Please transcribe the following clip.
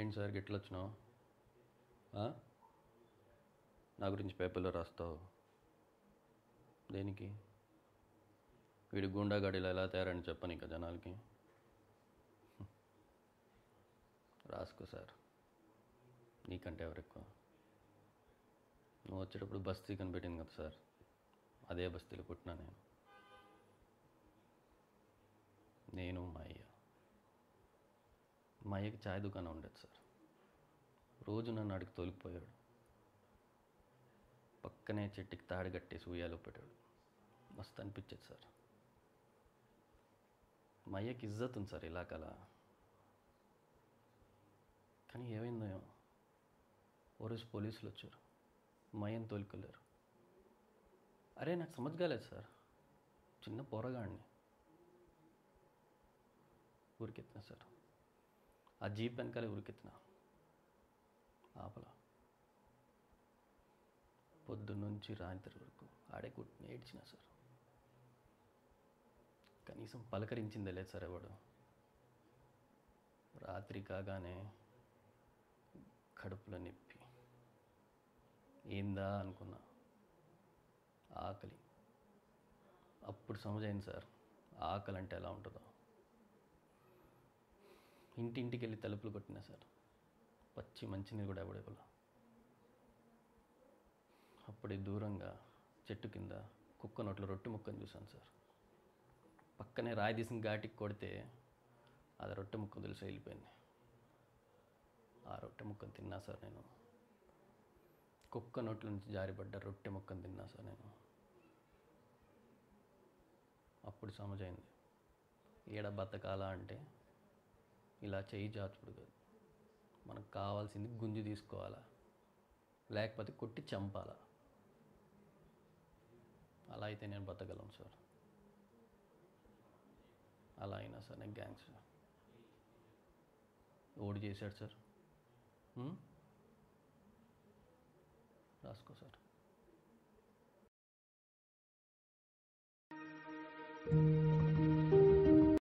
ఏంటి సార్ గిట్ల వచ్చినావు? నా గురించి పేపర్లో రాస్తావు దేనికి? వీడి గూండాగాడిలో ఎలా తయారని చెప్పను ఇంకా జనాలకి. రాసుకో సార్, నీకంటే ఎవరెక్కువ? నువ్వు వచ్చేటప్పుడు బస్తీ కనిపెట్టింది కదా సార్, అదే బస్తీలో పుట్టినా నేను మా అయ్యకి ఛాయ్ దుకాణం ఉండేది సార్. రోజు నన్ను అడిగి తోలికిపోయాడు. పక్కనే చెట్టుకి తాడి కట్టేసి ఉయ్యాలో పెట్టాడు. మస్తు అనిపించేది సార్. మా అయ్యకి ఇజ్జత్ ఉంది సార్ ఇలాకలా. కానీ ఏమైందో ఓ రోజు పోలీసులు వచ్చారు, మా అయ్యని తోలుకెళ్ళారు. అరే నాకు సమజ్ కాలేదు సార్, చిన్న పోరగాడిని ఉరికెత్తిన సార్. ఆ జీప్ వెనకాలే ఉరికెత్తిన ఆపలా. పొద్దున్నుంచి రాత్రి వరకు ఆడే కుట్టిన ఏడ్చిన సార్. కనీసం పలకరించిందే లేదు సార్ ఎవడు. రాత్రి కాగానే కడుపులో నొప్పి, ఏందా అనుకున్నా, ఆకలి. అప్పుడు సమజైంది సార్ ఆకలి అంటే ఎలా ఉంటుందో. ఇంటింటికి వెళ్ళి తలుపులు కొట్టినా సార్, పచ్చి మంచినీరు కూడా ఎవడేవాళ్ళ. అప్పుడే దూరంగా చెట్టు కింద కుక్క నోట్లో రొట్టె ముక్కని చూశాను సార్. పక్కనే రాయి తీసిన ఘాటికి కొడితే అది రొట్టె ముక్క తెలిసి వెళ్ళిపోయింది. ఆ రొట్టె ముక్కను తిన్నా సార్ నేను. కుక్క నోట్ల నుంచి జారిపడ్డ రొట్టె ముక్కను తిన్నా సార్ నేను. అప్పుడు సమజైంది, ఏడ బతకాలా అంటే ఇలా చేయి జాచుడు కాదు, మనకు కావాల్సింది గుంజి తీసుకోవాలా, లేకపోతే కొట్టి చంపాలా. అలా అయితే నేను బతకగలను సార్. అలా అయినా సార్ నేను గ్యాంగ్స్ ఓడి చేశాడు సార్. రాసుకో సార్.